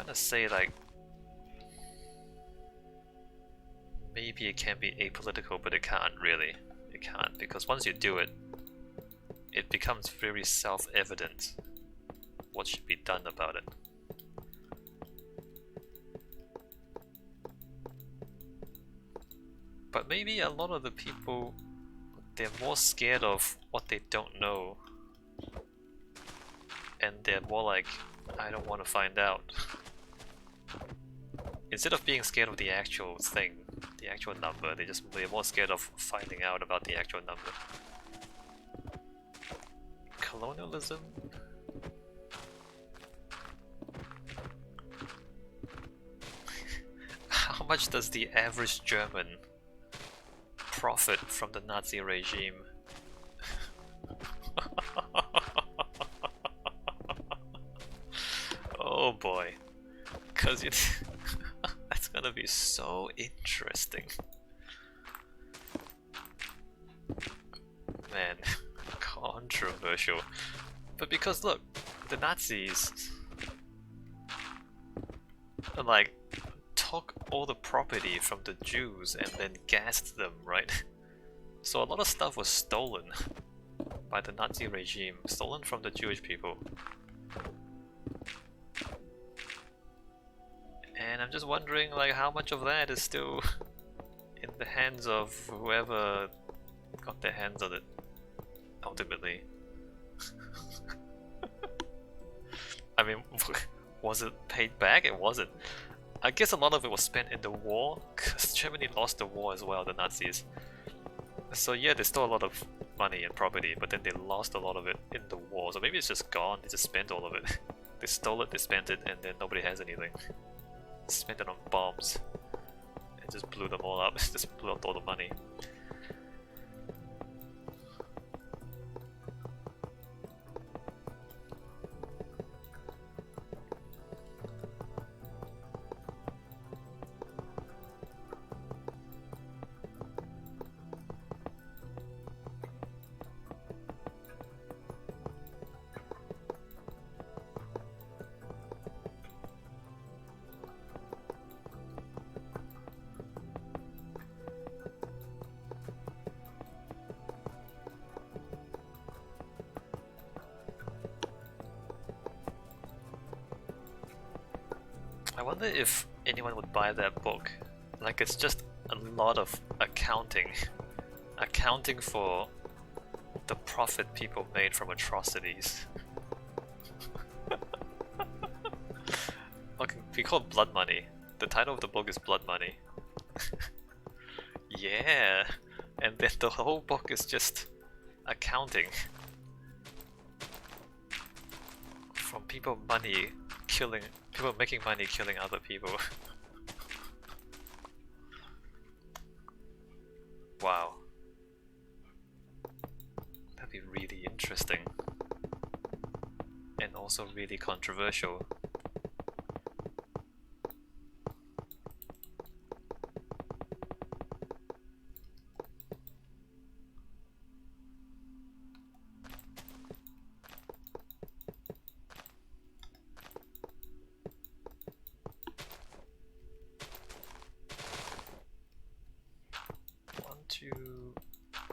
want to say like maybe it can be apolitical, but it can't really. It can't, because once you do it, it becomes very self-evident what should be done about it. But maybe a lot of the people, they're more scared of what they don't know. And they're more like, I don't want to find out. Instead of being scared of the actual thing, the actual number, they're more scared of finding out about the actual number. Colonialism? How much does the average German profit from the Nazi regime? Oh boy, because that's gonna be so interesting. Man, controversial. But because look, the Nazis like took all the property from the Jews and then gassed them, right? So a lot of stuff was stolen by the Nazi regime, stolen from the Jewish people. And I'm just wondering like how much of that is still in the hands of whoever got their hands on it ultimately. I mean, was it paid back? It wasn't. I guess a lot of it was spent in the war, because Germany lost the war as well, the Nazis. So yeah, they stole a lot of money and property, but then they lost a lot of it in the war. So maybe it's just gone, they just spent all of it. They stole it, they spent it, and then nobody has anything. Spent it on bombs. And just blew them all up, just blew up all the money. I wonder if anyone would buy that book. Like, it's just a lot of accounting. Accounting for the profit people made from atrocities. Okay, we call it Blood Money. The title of the book is Blood Money. Yeah! And then the whole book is just accounting. From people making money killing other people. Wow. That'd be really interesting. And also really controversial. Two,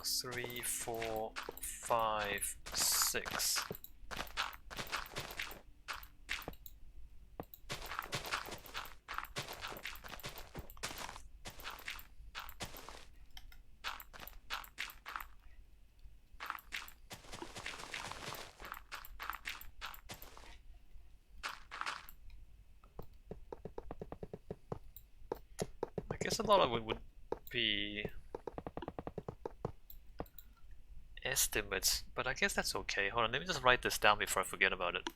3, 4, 5, 6. I guess a lot of it would be estimates, but I guess that's okay. Hold on, let me just write this down before I forget about it.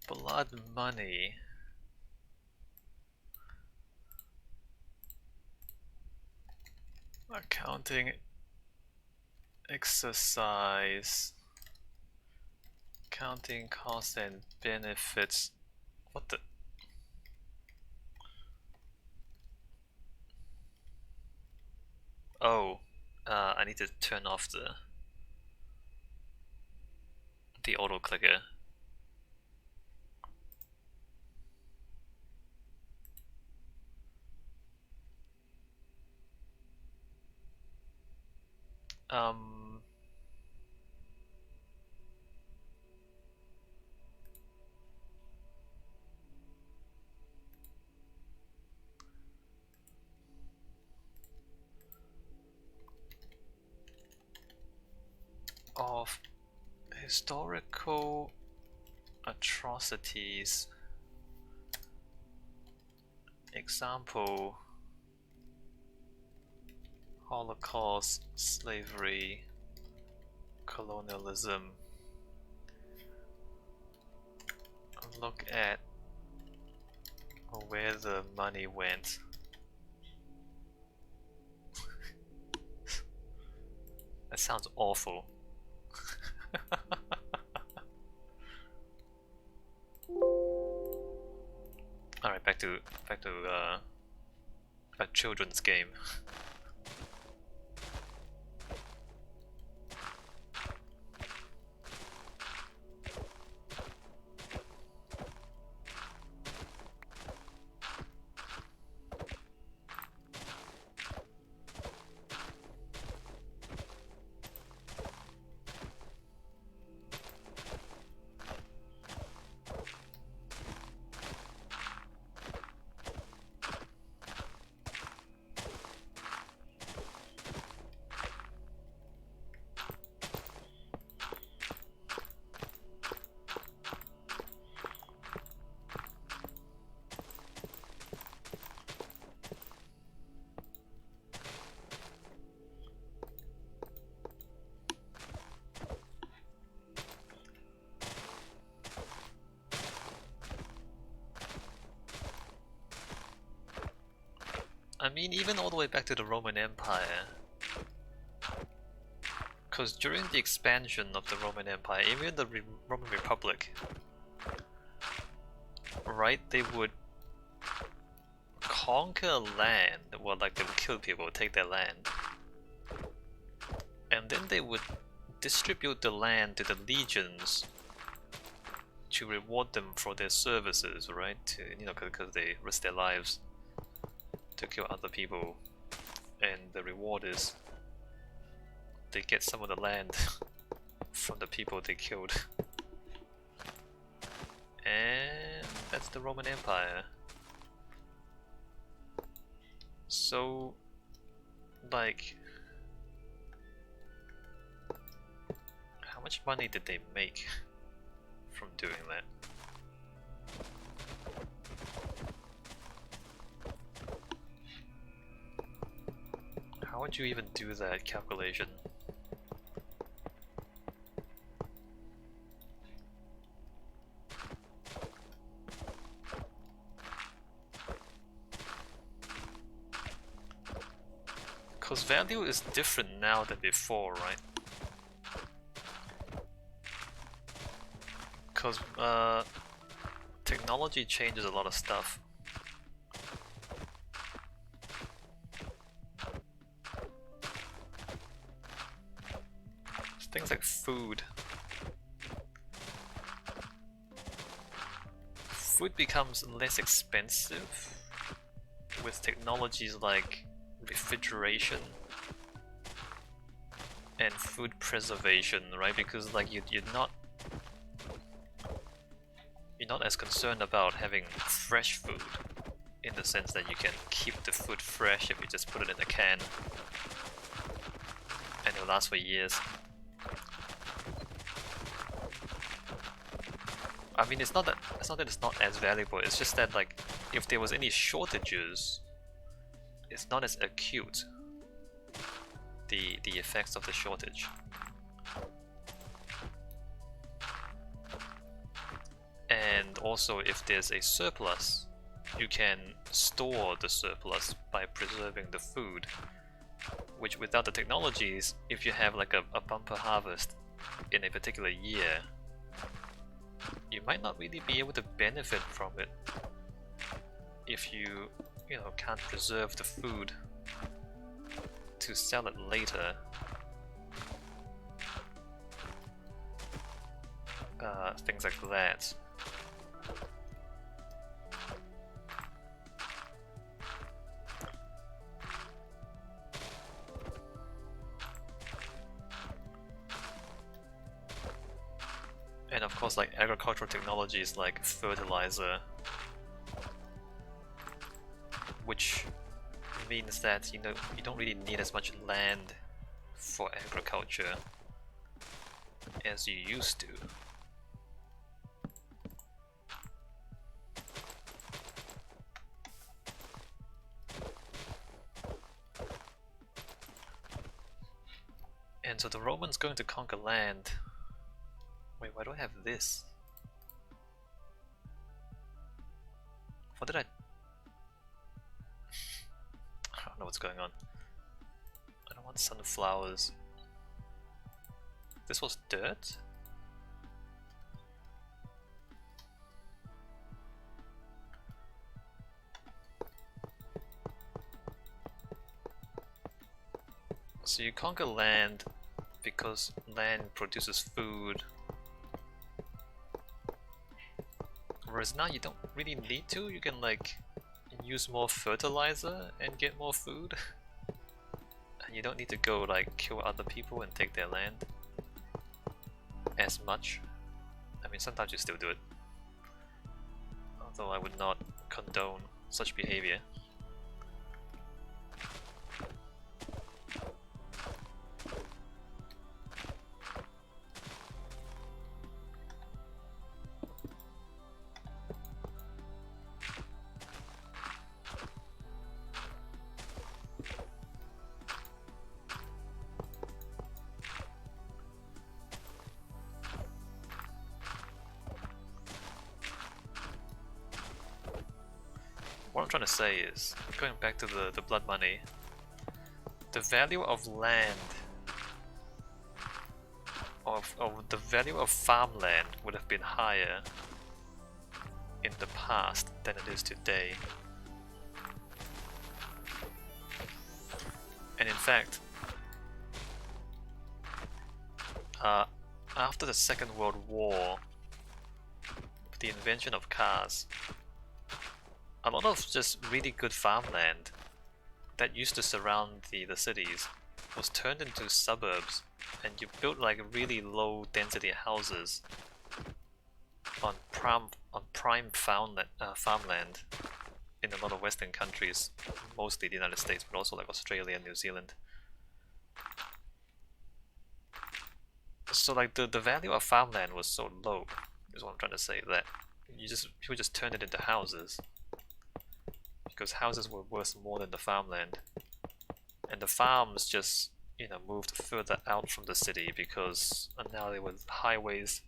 Blood money. Accounting exercise. Counting costs and benefits. What the? Oh, I need to turn off the the auto clicker. Of historical atrocities. Example: Holocaust, slavery, colonialism. Look at where the money went. That sounds awful. Alright, back to a children's game. I mean, even all the way back to the Roman Empire. Because during the expansion of the Roman Empire, even the Roman Republic, right, they would conquer land, well, like they would kill people, take their land, and then they would distribute the land to the legions to reward them for their services, right? To, you know, because they risk their lives to kill other people, and the reward is they get some of the land from the people they killed. And that's the Roman Empire. So, like, how much money did they make from doing that? How would you even do that calculation? Because value is different now than before, right? Because technology changes a lot of stuff. Things like food. Food becomes less expensive with technologies like refrigeration and food preservation, right? Because like you're not as concerned about having fresh food, in the sense that you can keep the food fresh if you just put it in a can and it'll last for years. I mean, it's not that it's not as valuable, it's just that, like, if there was any shortages, it's not as acute, the effects of the shortage. And also, if there's a surplus, you can store the surplus by preserving the food, which without the technologies, if you have like a bumper harvest in a particular year, you might not really be able to benefit from it if you know, can't preserve the food to sell it later. things like that. And of course, like agricultural technologies like fertilizer, which means that you don't really need as much land for agriculture as you used to. And so the Romans going to conquer land. Wait, why do I have this? What did I don't know what's going on. I don't want sunflowers. This was dirt? So you conquer land because land produces food. Whereas now you don't really need to, you can like use more fertilizer and get more food. And you don't need to go like kill other people and take their land as much. I mean, sometimes you still do it. Although I would not condone such behavior. What I'm trying to say is, going back to the blood money, the value of land, of the value of farmland would have been higher in the past than it is today. And in fact, after the Second World War, with the invention of cars, a lot of just really good farmland that used to surround the cities was turned into suburbs, and you built like really low density houses on prime farmland in a lot of Western countries, mostly the United States, but also like Australia and New Zealand. So like the value of farmland was so low, is what I'm trying to say, that people just turned it into houses. Because houses were worth more than the farmland, and the farms just moved further out from the city because now there were highways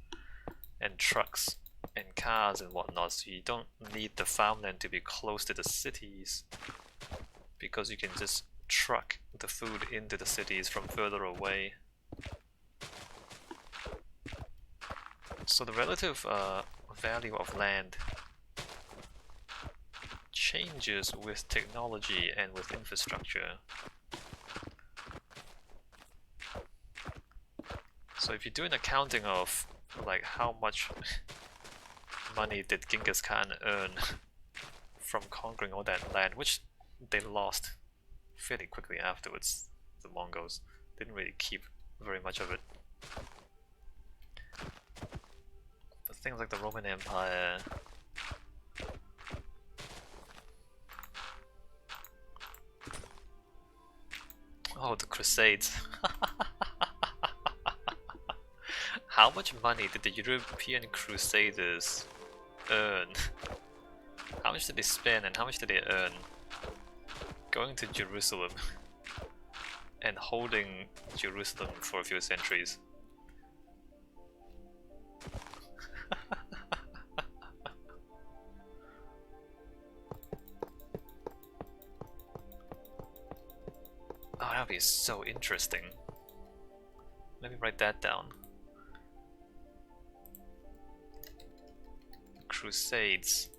and trucks and cars and whatnot, so you don't need the farmland to be close to the cities because you can just truck the food into the cities from further away. So the relative value of land changes with technology and with infrastructure. So if you do an accounting of like how much money did Genghis Khan earn from conquering all that land, which they lost fairly quickly afterwards, the Mongols didn't really keep very much of it. But things like the Roman Empire, oh, the Crusades. How much money did the European Crusaders earn? How much did they spend and how much did they earn going to Jerusalem and holding Jerusalem for a few centuries? Oh, that would be so interesting. Let me write that down. Crusades.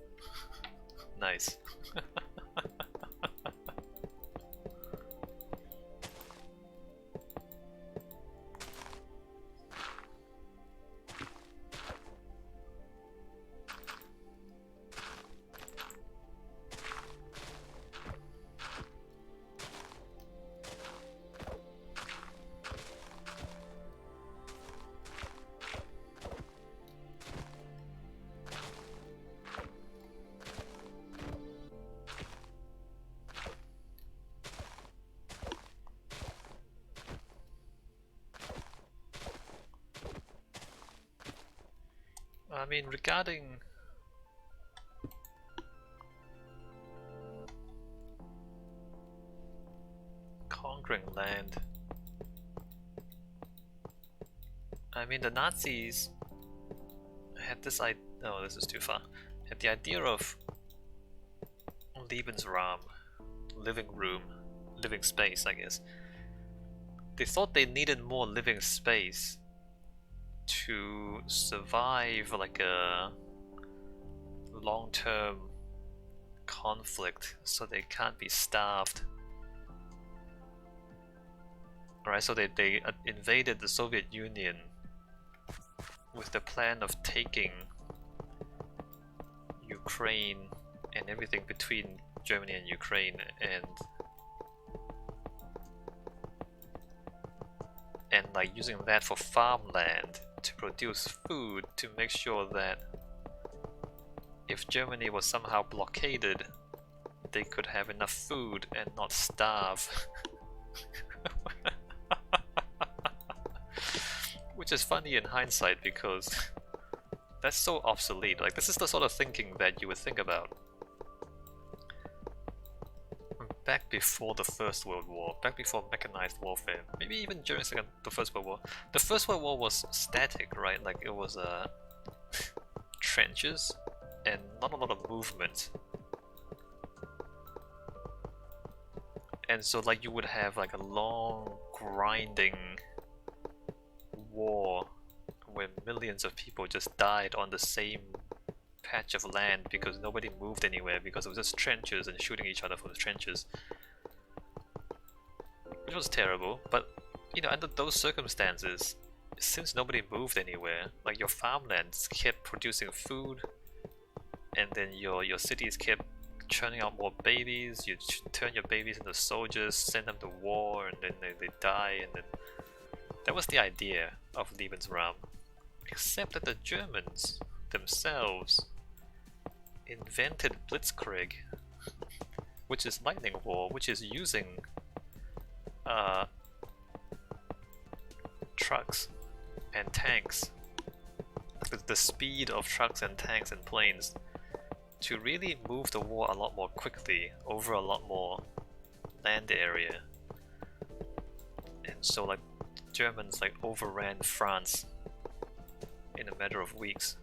Nice. I mean, regarding conquering land, I mean, the Nazis had this idea. No, this is too far. Had the idea of Lebensraum, living room, living space, I guess. They thought they needed more living space to survive like a long-term conflict, so they can't be starved. Alright, so they invaded the Soviet Union with the plan of taking Ukraine and everything between Germany and Ukraine, and like using that for farmland to produce food, to make sure that if Germany was somehow blockaded, they could have enough food and not starve. Which is funny in hindsight because that's so obsolete. Like, this is the sort of thinking that you would think about back before the First World War, back before mechanized warfare, maybe even during the First World War. The First World War was static, right? Like, it was trenches and not a lot of movement. And so like you would have like a long grinding war where millions of people just died on the same patch of land because nobody moved anywhere, because it was just trenches and shooting each other from the trenches, which was terrible. But you know, under those circumstances, since nobody moved anywhere, like your farmlands kept producing food, and then your cities kept churning out more babies. You turn your babies into soldiers, send them to war, and then they die, and then that was the idea of Lebensraum. Except that the Germans themselves invented Blitzkrieg, which is lightning war, which is using trucks and tanks, the speed of trucks and tanks and planes, to really move the war a lot more quickly over a lot more land area. And so like Germans like overran France in a matter of weeks.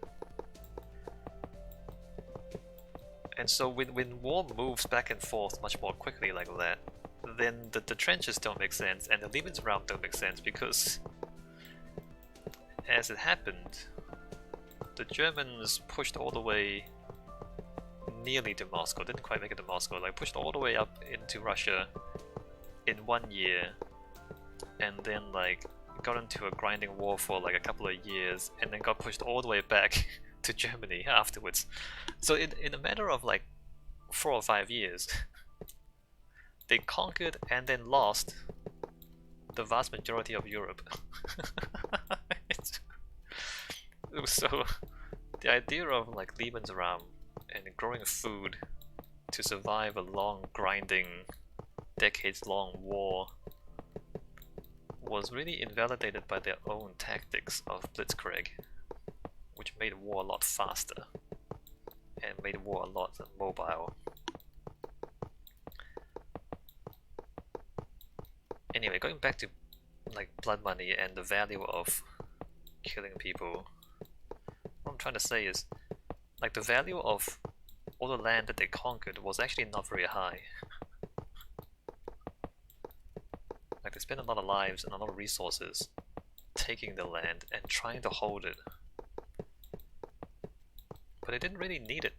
And so when war moves back and forth much more quickly like that, then the trenches don't make sense and the Lebensraum don't make sense, because as it happened, the Germans pushed all the way nearly to Moscow, didn't quite make it to Moscow, like pushed all the way up into Russia in 1 year, and then like got into a grinding war for like a couple of years, and then got pushed all the way back to Germany afterwards. So in a matter of like 4 or 5 years, they conquered and then lost the vast majority of Europe. So the idea of like Lebensraum and growing food to survive a long, grinding, decades-long war was really invalidated by their own tactics of Blitzkrieg, which made war a lot faster and made war a lot mobile. Anyway, going back to like blood money and the value of killing people, what I'm trying to say is, like, the value of all the land that they conquered was actually not very high. Like, they spent a lot of lives and a lot of resources taking the land and trying to hold it, but they didn't really need it.